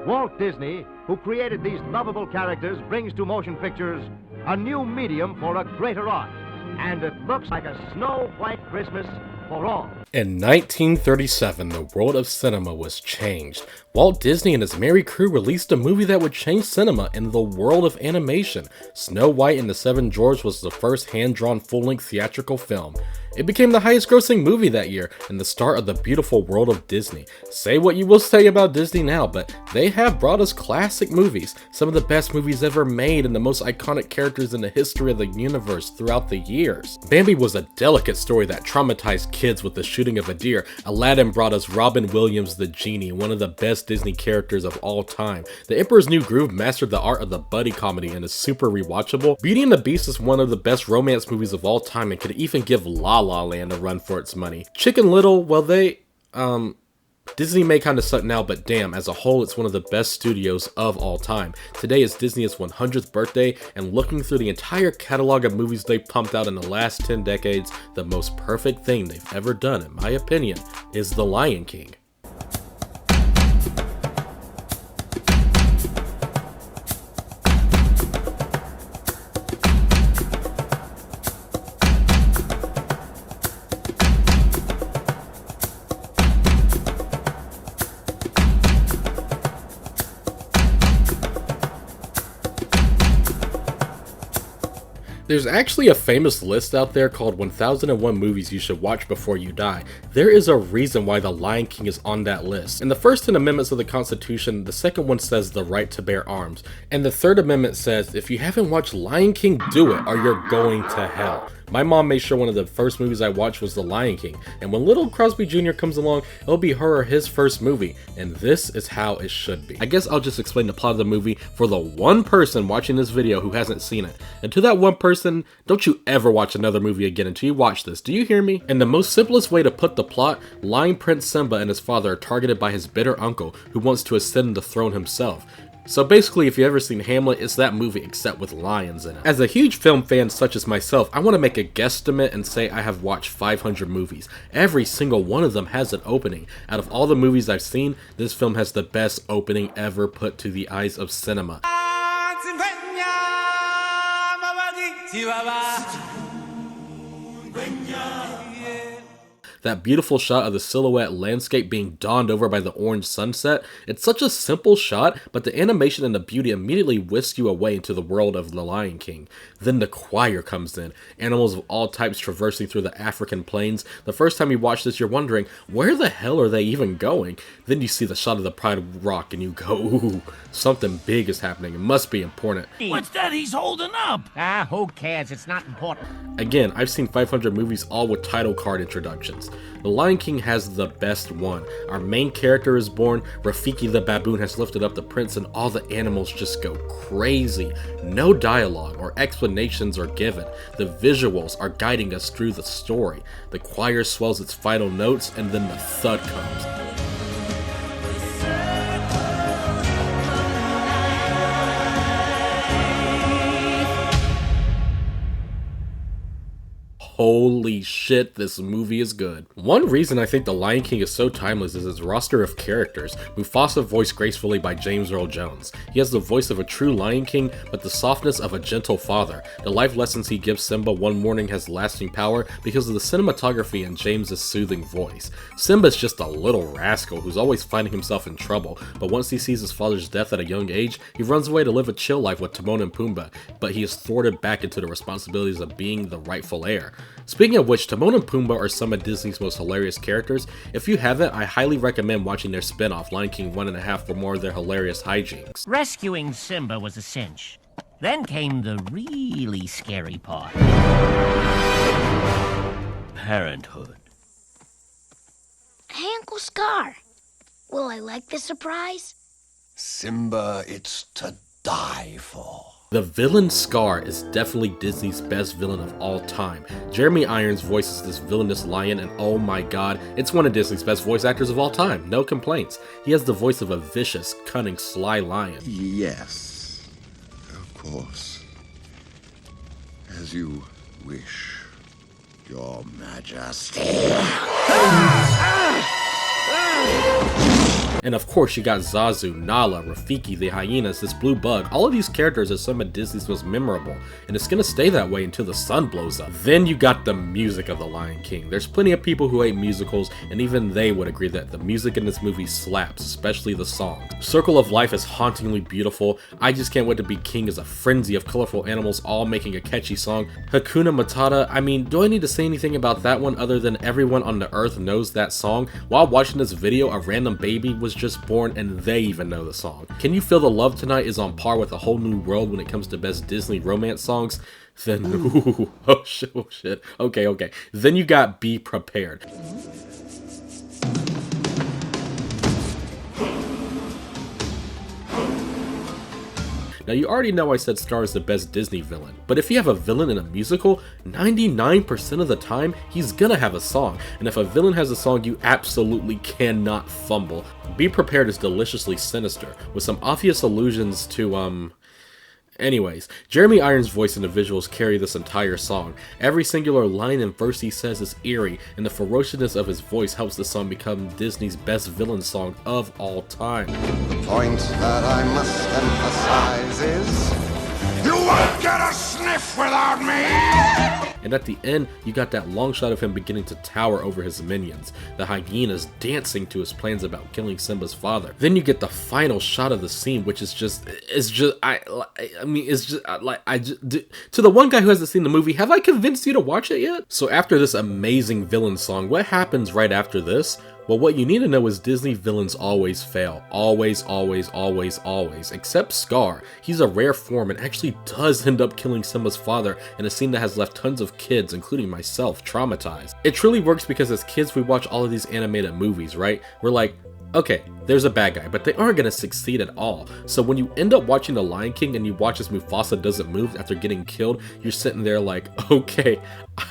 Walt Disney, who created these lovable characters, brings to motion pictures a new medium for a greater art. And it looks like a snow-white Christmas for all. In 1937, the world of cinema was changed. Walt Disney and his merry crew released a movie that would change cinema and the world of animation. Snow White and the Seven Dwarfs was the first hand-drawn full-length theatrical film. It became the highest-grossing movie that year and the start of the beautiful world of Disney. Say what you will say about Disney now, but they have brought us classic movies, some of the best movies ever made and the most iconic characters in the history of the universe throughout the years. Bambi was a delicate story that traumatized kids with the shooting of a deer. Aladdin brought us Robin Williams the genie, one of the best Disney characters of all time. The Emperor's New Groove mastered the art of the buddy comedy and is super rewatchable. Beauty and the Beast is one of the best romance movies of all time and could even give La La Land a run for its money. Chicken Little, well Disney may kind of suck now, but damn, as a whole, it's one of the best studios of all time. Today is Disney's 100th birthday, and looking through the entire catalog of movies they've pumped out in the last 10 decades, the most perfect thing they've ever done, in my opinion, is The Lion King. There's actually a famous list out there called 1001 Movies You Should Watch Before You Die. There is a reason why The Lion King is on that list. In the first 10 amendments of the Constitution, the second one says the right to bear arms. And the third amendment says, if you haven't watched Lion King, do it or you're going to hell. My mom made sure one of the first movies I watched was The Lion King, and when little Crosby Jr. comes along, it'll be her or his first movie, and this is how it should be. I guess I'll just explain the plot of the movie for the one person watching this video who hasn't seen it. And to that one person, don't you ever watch another movie again until you watch this, do you hear me? In the most simplest way to put the plot, Lion Prince Simba and his father are targeted by his bitter uncle who wants to ascend the throne himself. So basically, if you've ever seen Hamlet, it's that movie except with lions in it. As a huge film fan such as myself, I want to make a guesstimate and say I have watched 500 movies. Every single one of them has an opening. Out of all the movies I've seen, this film has the best opening ever put to the eyes of cinema. That beautiful shot of the silhouette landscape being dawned over by the orange sunset. It's such a simple shot, but the animation and the beauty immediately whisks you away into the world of The Lion King. Then the choir comes in, animals of all types traversing through the African plains. The first time you watch this, you're wondering, where the hell are they even going? Then you see the shot of the Pride Rock and you go, ooh, something big is happening. It must be important. What's that he's holding up? Who cares? It's not important. Again, I've seen 500 movies all with title card introductions. The Lion King has the best one. Our main character is born, Rafiki the baboon has lifted up the prince, and all the animals just go crazy. No dialogue or explanations are given. The visuals are guiding us through the story. The choir swells its final notes, and then the thud comes. Holy shit, this movie is good. One reason I think The Lion King is so timeless is its roster of characters. Mufasa voiced gracefully by James Earl Jones. He has the voice of a true Lion King, but the softness of a gentle father. The life lessons he gives Simba one morning has lasting power because of the cinematography and James's soothing voice. Simba's just a little rascal who's always finding himself in trouble, but once he sees his father's death at a young age, he runs away to live a chill life with Timon and Pumbaa, but he is thwarted back into the responsibilities of being the rightful heir. Speaking of which, Timon and Pumbaa are some of Disney's most hilarious characters. If you haven't, I highly recommend watching their spin-off, Lion King 1.5, for more of their hilarious hijinks. Rescuing Simba was a cinch. Then came the really scary part. Parenthood. Hey, Uncle Scar. Will I like the surprise? Simba, it's to die for. The villain Scar is definitely Disney's best villain of all time. Jeremy Irons voices this villainous lion, and oh my god, it's one of Disney's best voice actors of all time, no complaints. He has the voice of a vicious, cunning, sly lion. Yes, of course. As you wish, Your Majesty. And of course you got Zazu, Nala, Rafiki, the hyenas, this blue bug. All of these characters are some of Disney's most memorable, and it's gonna stay that way until the sun blows up. Then you got the music of The Lion King. There's plenty of people who hate musicals, and even they would agree that the music in this movie slaps, especially the songs. Circle of Life is hauntingly beautiful. I Just Can't Wait to Be King is a frenzy of colorful animals all making a catchy song. Hakuna Matata, I mean, do I need to say anything about that one other than everyone on the earth knows that song? While watching this video, a random baby was just born and they even know the song. Can You Feel the Love Tonight is on par with A Whole New World when it comes to best Disney romance songs. Then, ooh, oh shit, okay. Then you got Be Prepared. Now you already know I said Scar is the best Disney villain, but if you have a villain in a musical, 99% of the time, he's gonna have a song, and if a villain has a song, you absolutely cannot fumble. Be Prepared is deliciously sinister, with some obvious allusions to, Anyways, Jeremy Irons' voice and the visuals carry this entire song. Every singular line and verse he says is eerie, and the ferociousness of his voice helps the song become Disney's best villain song of all time. The point that I must emphasize is, you won't get a sniff without me! And at the end, you got that long shot of him beginning to tower over his minions, the hyenas dancing to his plans about killing Simba's father. Then you get the final shot of the scene, which is to the one guy who hasn't seen the movie, have I convinced you to watch it yet? So after this amazing villain song, what happens right after this? Well, what you need to know is Disney villains always fail. Always, except Scar. He's a rare form and actually does end up killing Simba's father in a scene that has left tons of kids, including myself, traumatized. It truly works because as kids we watch all of these animated movies, right? We're like, okay, there's a bad guy, but they aren't gonna succeed at all. So when you end up watching The Lion King and you watch as Mufasa doesn't move after getting killed, you're sitting there like, okay,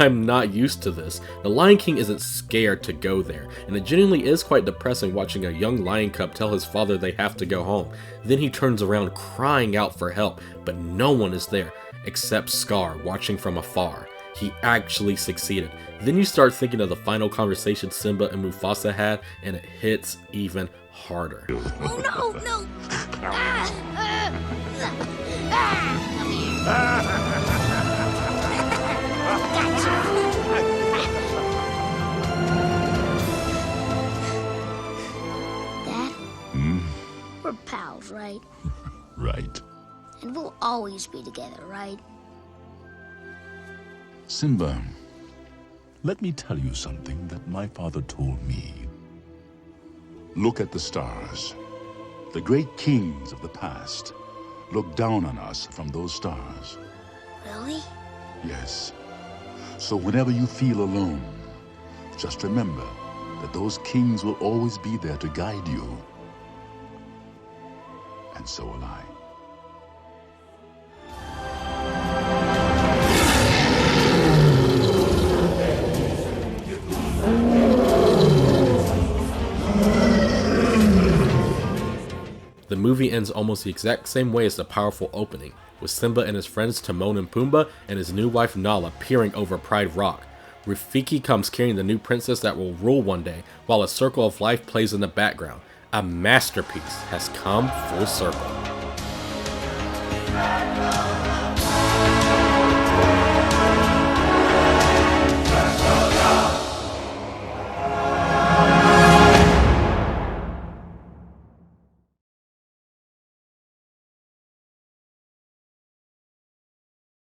I'm not used to this. The Lion King isn't scared to go there, and it genuinely is quite depressing watching a young lion cub tell his father they have to go home. Then he turns around crying out for help, but no one is there, except Scar watching from afar. He actually succeeded. Then you start thinking of the final conversation Simba and Mufasa had, and it hits even harder. Oh no! Dad? We're pals, right? Right. And we'll always be together, right? Simba, let me tell you something that my father told me. Look at the stars. The great kings of the past look down on us from those stars. Really? Yes. So whenever you feel alone, just remember that those kings will always be there to guide you. And so will I. The movie ends almost the exact same way as the powerful opening, with Simba and his friends Timon and Pumbaa and his new wife Nala peering over Pride Rock. Rafiki comes carrying the new princess that will rule one day, while A Circle of Life plays in the background. A masterpiece has come full circle.